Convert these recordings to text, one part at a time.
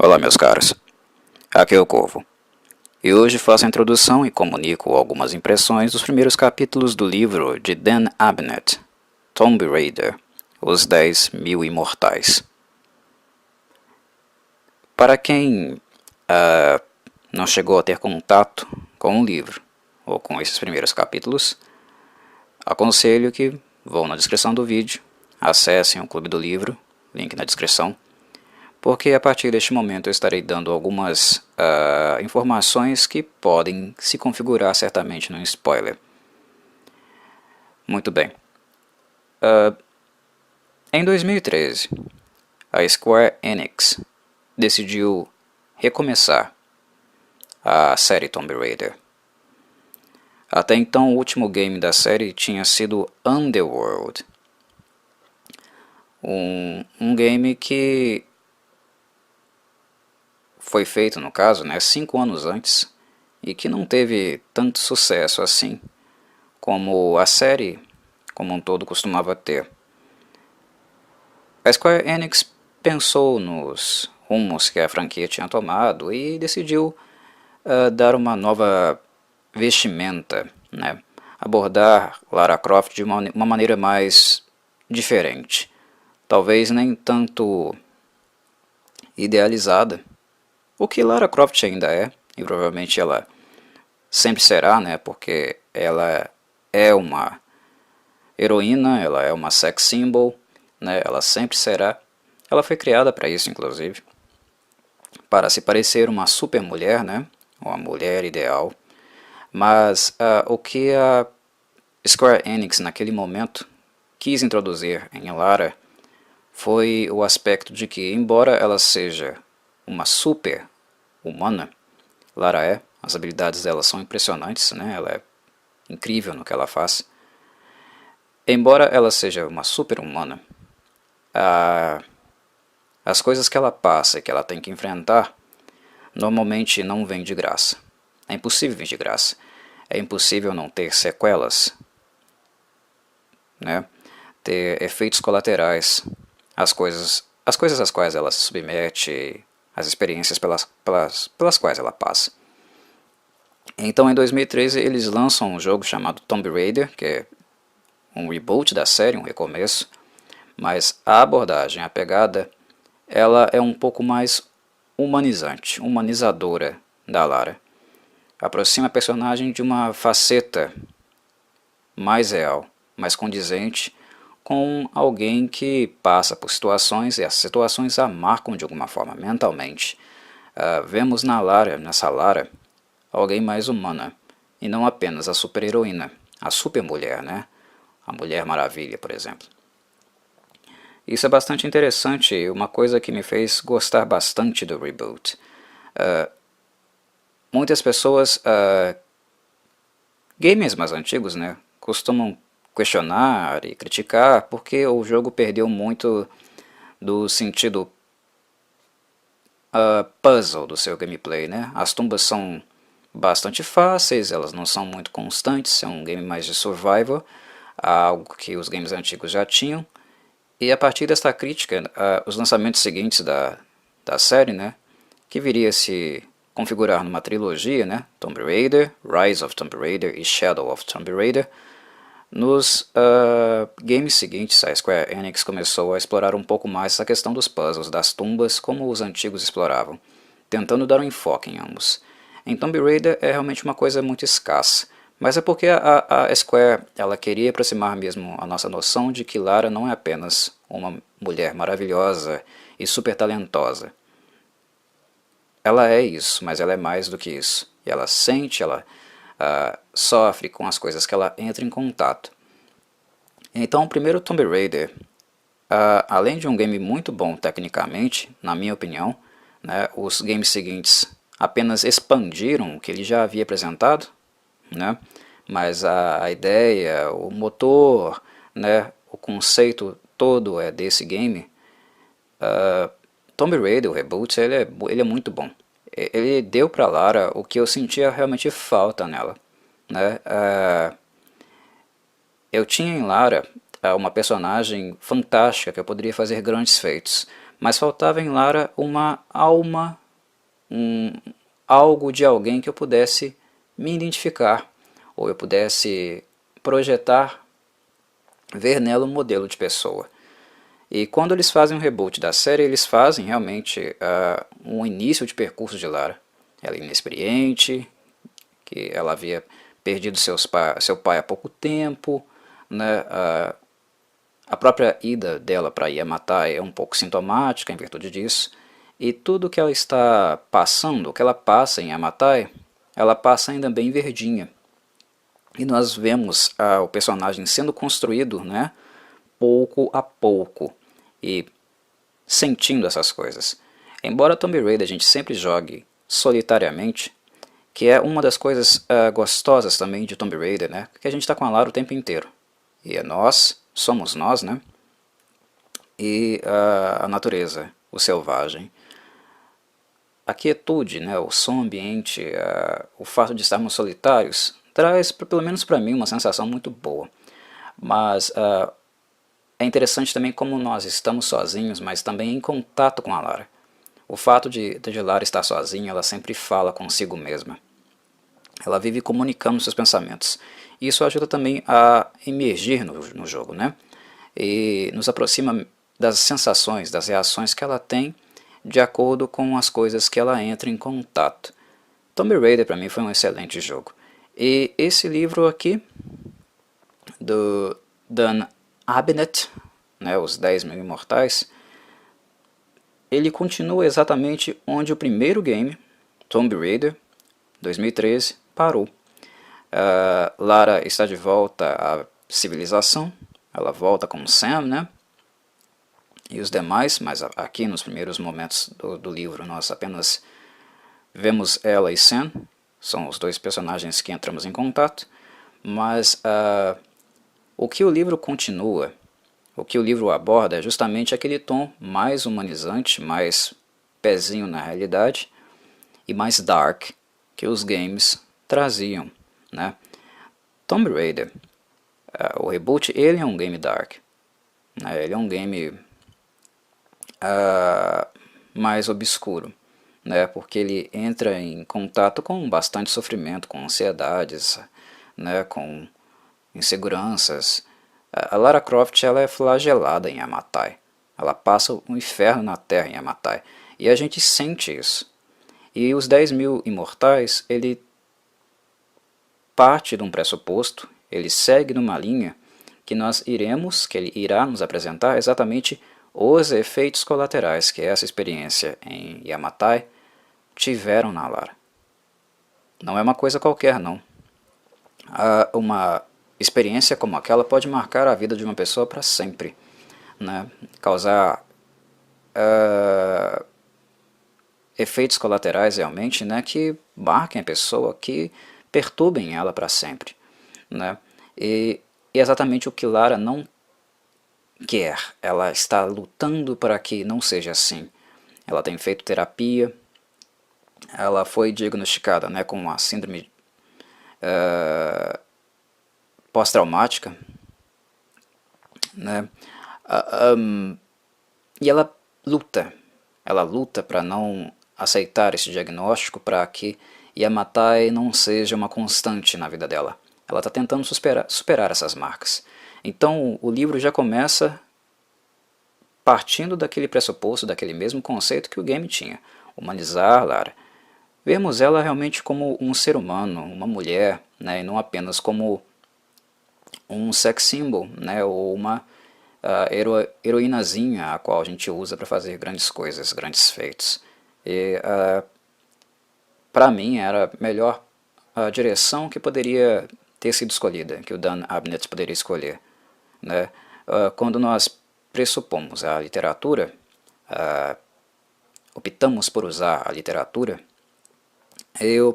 Olá, meus caros. Aqui é o Corvo. E hoje faço a introdução e comunico algumas impressões dos primeiros capítulos do livro de Dan Abnett, Tomb Raider, Os 10.000 Imortais. Para quem não chegou a ter contato com o livro ou com esses primeiros capítulos, aconselho que vão na descrição do vídeo, acessem o Clube do Livro, link na descrição, porque a partir deste momento eu estarei dando algumas informações que podem se configurar certamente num spoiler. Muito bem. Em 2013, a Square Enix decidiu recomeçar a série Tomb Raider. Até então, o último game da série tinha sido Underworld, um game que foi feito, no caso, 5 anos antes, e que não teve tanto sucesso assim como a série como um todo costumava ter. A Square Enix pensou nos rumos que a franquia tinha tomado e decidiu dar uma nova vestimenta, abordar Lara Croft de uma maneira mais diferente, talvez nem tanto idealizada, o que Lara Croft ainda é, e provavelmente ela sempre será, porque ela é uma heroína, ela é uma sex symbol, ela sempre será. Ela foi criada para isso, inclusive, para se parecer uma super mulher, uma mulher ideal. Mas o que a Square Enix naquele momento quis introduzir em Lara foi o aspecto de que, embora ela seja uma super humana, Lara as habilidades dela são impressionantes, ela é incrível no que ela faz. Embora ela seja uma super humana, as coisas que ela passa e que ela tem que enfrentar normalmente não vêm de graça. É impossível vir de graça. É impossível não ter sequelas, ter efeitos colaterais, as coisas às quais ela se submete, as experiências pelas quais ela passa. Então, em 2013, eles lançam um jogo chamado Tomb Raider, que é um reboot da série, um recomeço, mas a abordagem, a pegada, ela é um pouco mais humanizante, humanizadora da Lara. Aproxima a personagem de uma faceta mais real, mais condizente com alguém que passa por situações e as situações a marcam de alguma forma mentalmente. Vemos nessa Lara, alguém mais humana e não apenas a super heroína, a super mulher, a Mulher Maravilha, por exemplo. Isso é bastante interessante e uma coisa que me fez gostar bastante do reboot. Muitas pessoas, gamers mais antigos, costumam questionar e criticar porque o jogo perdeu muito do sentido puzzle do seu gameplay, As tumbas são bastante fáceis, elas não são muito constantes, é um game mais de survival, algo que os games antigos já tinham. E a partir desta crítica, os lançamentos seguintes da série, que viria a se configurar numa trilogia, Tomb Raider, Rise of Tomb Raider e Shadow of Tomb Raider, nos games seguintes a Square Enix começou a explorar um pouco mais essa questão dos puzzles, das tumbas, como os antigos exploravam, tentando dar um enfoque em ambos. Em Tomb Raider é realmente uma coisa muito escassa, mas é porque a Square ela queria aproximar mesmo a nossa noção de que Lara não é apenas uma mulher maravilhosa e super talentosa. Ela é isso, mas ela é mais do que isso. E ela sente, ela sofre com as coisas que ela entra em contato. Então o primeiro Tomb Raider, além de um game muito bom tecnicamente, na minha opinião, os games seguintes apenas expandiram o que ele já havia apresentado, mas a ideia, o motor, o conceito todo desse game, Tomb Raider, o reboot, ele é muito bom. Ele deu para Lara o que eu sentia realmente falta nela. Eu tinha em Lara uma personagem fantástica que eu poderia fazer grandes feitos, mas faltava em Lara uma alma, algo de alguém que eu pudesse me identificar, ou eu pudesse projetar, ver nela um modelo de pessoa. E quando eles fazem um reboot da série, eles fazem realmente um início de percurso de Lara. Ela é inexperiente, que ela havia perdido seu pai há pouco tempo, né? A própria ida dela para Yamatai é um pouco sintomática em virtude disso, e tudo que ela está passando, o que ela passa em Yamatai, ela passa ainda bem verdinha. E nós vemos o personagem sendo construído, né, pouco a pouco, e sentindo essas coisas. Embora Tomb Raider a gente sempre jogue solitariamente, que é uma das coisas gostosas também de Tomb Raider, né, que a gente está com a Lara o tempo inteiro. E é nós, somos nós, né, e a natureza, o selvagem. A quietude, né, o som ambiente, o fato de estarmos solitários, traz, pelo menos para mim, uma sensação muito boa. Mas é interessante também como nós estamos sozinhos, mas também em contato com a Lara. O fato de Lara estar sozinha, ela sempre fala consigo mesma. Ela vive comunicando seus pensamentos. E isso ajuda também a emergir no jogo, né? E nos aproxima das sensações, das reações que ela tem de acordo com as coisas que ela entra em contato. Tomb Raider para mim foi um excelente jogo. E esse livro aqui, do Dan Abnett, né, Os 10.000 Imortais, ele continua exatamente onde o primeiro game, Tomb Raider, 2013, parou. Lara está de volta à civilização, ela volta como Sam, né? E os demais, mas aqui nos primeiros momentos do livro nós apenas vemos ela e Sam, são os dois personagens que entramos em contato, mas o que o livro continua, o que o livro aborda é justamente aquele tom mais humanizante, mais pezinho na realidade e mais dark que os games traziam, né? Tomb Raider, o reboot, ele é um game dark, né? Ele é um game mais obscuro, né? Porque ele entra em contato com bastante sofrimento, com ansiedades, né? Com inseguranças. A Lara Croft ela é flagelada em Yamatai, ela passa o inferno na Terra em Yamatai, e a gente sente isso. E os 10.000 Imortais, ele parte de um pressuposto, ele segue numa linha que que ele irá nos apresentar exatamente os efeitos colaterais que essa experiência em Yamatai tiveram na Lara. Não é uma coisa qualquer, não. Uma experiência como aquela pode marcar a vida de uma pessoa para sempre, né? Causar efeitos colaterais realmente, né, que marquem a pessoa, que perturbem ela para sempre, né? E exatamente o que Lara não quer, ela está lutando para que não seja assim. Ela tem feito terapia, ela foi diagnosticada, né, com uma síndrome pós-traumática, né? E ela luta para não aceitar esse diagnóstico, para que Yamatai não seja uma constante na vida dela. Ela está tentando superar essas marcas. Então o livro já começa partindo daquele pressuposto, daquele mesmo conceito que o game tinha. Humanizar Lara. Vemos ela realmente como um ser humano, uma mulher, né, e não apenas como um sex symbol, né, ou uma heroínazinha a qual a gente usa para fazer grandes coisas, grandes feitos. E para mim era a melhor direção que poderia ter sido escolhida, que o Dan Abnett poderia escolher, né? Quando nós pressupomos a literatura, optamos por usar a literatura,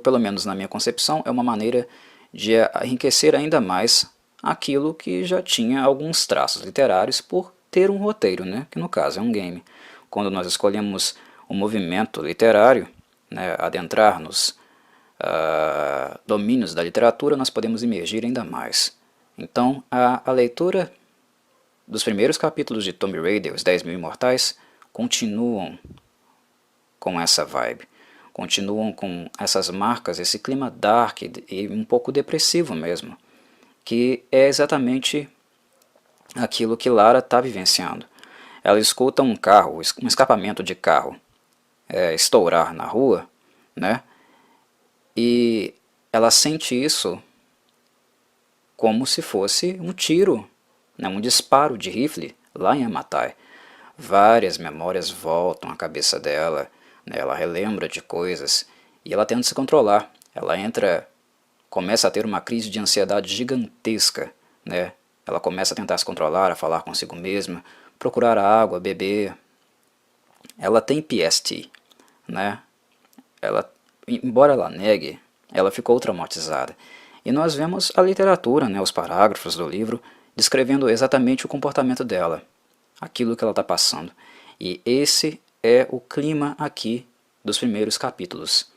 pelo menos na minha concepção, é uma maneira de enriquecer ainda mais aquilo que já tinha alguns traços literários por ter um roteiro, né? Que no caso é um game. Quando nós escolhemos um movimento literário, né, adentrar nos domínios da literatura, nós podemos imergir ainda mais. Então, a leitura dos primeiros capítulos de Tomb Raider, Os 10.000 Imortais, continuam com essa vibe, continuam com essas marcas, esse clima dark e um pouco depressivo mesmo, que é exatamente aquilo que Lara está vivenciando. Ela escuta um carro, um escapamento de carro estourar na rua, né? E ela sente isso como se fosse um tiro, né? Um disparo de rifle lá em Yamatai. Várias memórias voltam à cabeça dela, né? Ela relembra de coisas e ela tenta se controlar. Ela começa a ter uma crise de ansiedade gigantesca, né? Ela começa a tentar se controlar, a falar consigo mesma, procurar água, beber. Ela tem PST, né? Embora ela negue, ela ficou traumatizada. E nós vemos a literatura, né, os parágrafos do livro, descrevendo exatamente o comportamento dela, aquilo que ela está passando. E esse é o clima aqui dos primeiros capítulos.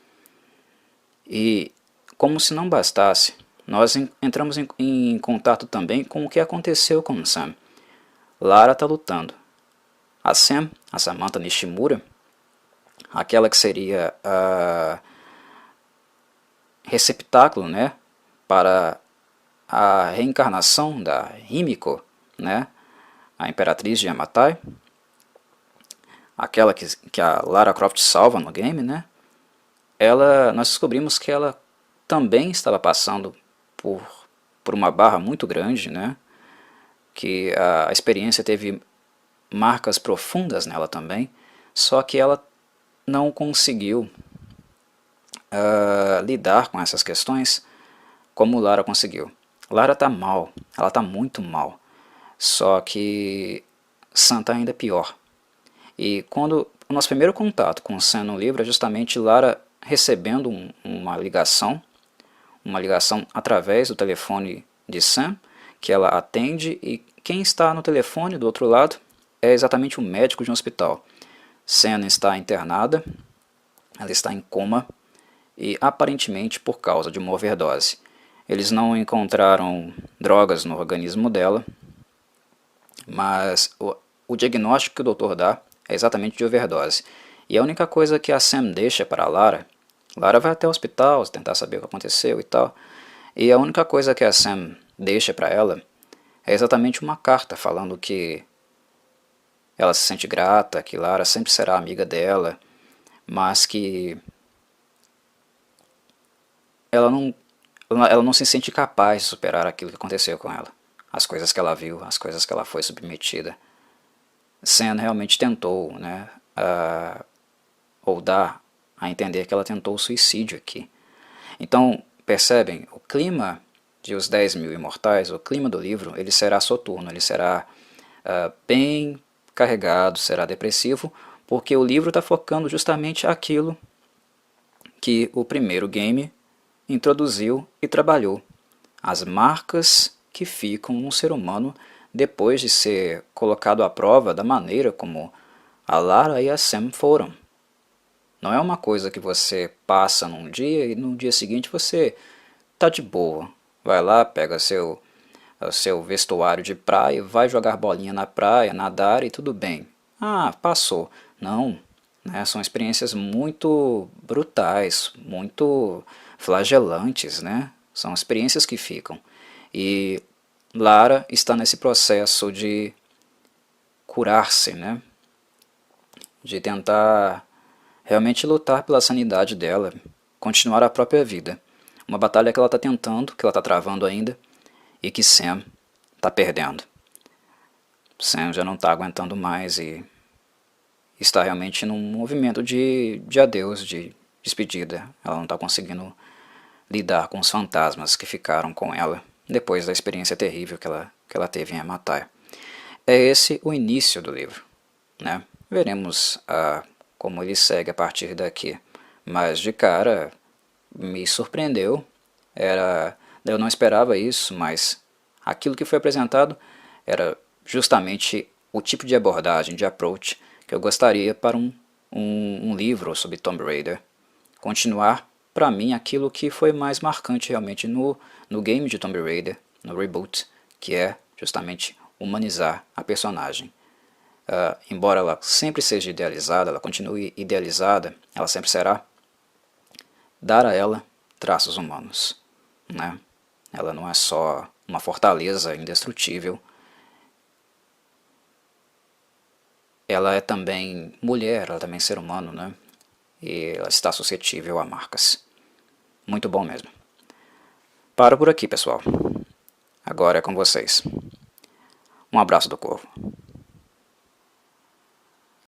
E como se não bastasse, nós entramos em contato também com o que aconteceu com Sam. Lara está lutando. A Sam, a Samantha Nishimura, aquela que seria a receptáculo, né, para a reencarnação da Himiko, né, a Imperatriz de Yamatai, aquela que a Lara Croft salva no game, né, nós descobrimos que ela também estava passando por uma barra muito grande, né, que a experiência teve marcas profundas nela também, só que ela não conseguiu lidar com essas questões como Lara conseguiu. Lara está mal, ela está muito mal, só que Sam está ainda pior. E quando o nosso primeiro contato com Sam no livro é justamente Lara recebendo uma ligação através do telefone de Sam, que ela atende, e quem está no telefone do outro lado é exatamente um médico de um hospital. Sam está internada, ela está em coma, e aparentemente por causa de uma overdose. Eles não encontraram drogas no organismo dela, mas o diagnóstico que o doutor dá é exatamente de overdose. E a única coisa que a Sam deixa para a Lara vai até o hospital tentar saber o que aconteceu e tal, e a única coisa que a Sam deixa para ela é exatamente uma carta falando que ela se sente grata, que Lara sempre será amiga dela, mas que ela não se sente capaz de superar aquilo que aconteceu com ela, as coisas que ela viu, as coisas que ela foi submetida. Sam realmente tentou, né, ou dar a entender que ela tentou o suicídio aqui. Então, percebem, o clima de Os 10.000 Imortais, o clima do livro, ele será soturno, ele será bem carregado, será depressivo, porque o livro está focando justamente aquilo que o primeiro game introduziu e trabalhou. As marcas que ficam no ser humano depois de ser colocado à prova da maneira como a Lara e a Sam foram. Não é uma coisa que você passa num dia e no dia seguinte você tá de boa. Vai lá, pega o seu vestuário de praia, vai jogar bolinha na praia, nadar e tudo bem. Ah, passou. Não, né? São experiências muito brutais, muito flagelantes, né? São experiências que ficam. E Lara está nesse processo de curar-se, né? De tentar realmente lutar pela sanidade dela, continuar a própria vida. Uma batalha que ela está tentando, que ela está travando ainda, e que Sam está perdendo. Sam já não está aguentando mais e está realmente num movimento de adeus, de despedida. Ela não está conseguindo lidar com os fantasmas que ficaram com ela depois da experiência terrível que ela teve em Yamatai. É esse o início do livro, né? Veremos como ele segue a partir daqui. Mas de cara me surpreendeu. Eu não esperava isso, mas aquilo que foi apresentado era justamente o tipo de abordagem, de approach que eu gostaria para um livro sobre Tomb Raider. Continuar, para mim, aquilo que foi mais marcante realmente no game de Tomb Raider, no reboot, que é justamente humanizar a personagem. embora ela sempre seja idealizada, ela continue idealizada, ela sempre será, dar a ela traços humanos, né? Ela não é só uma fortaleza indestrutível, ela é também mulher, ela é também ser humano, né? E ela está suscetível a marcas. Muito bom mesmo. Paro por aqui, pessoal. Agora é com vocês. Um abraço do Corvo.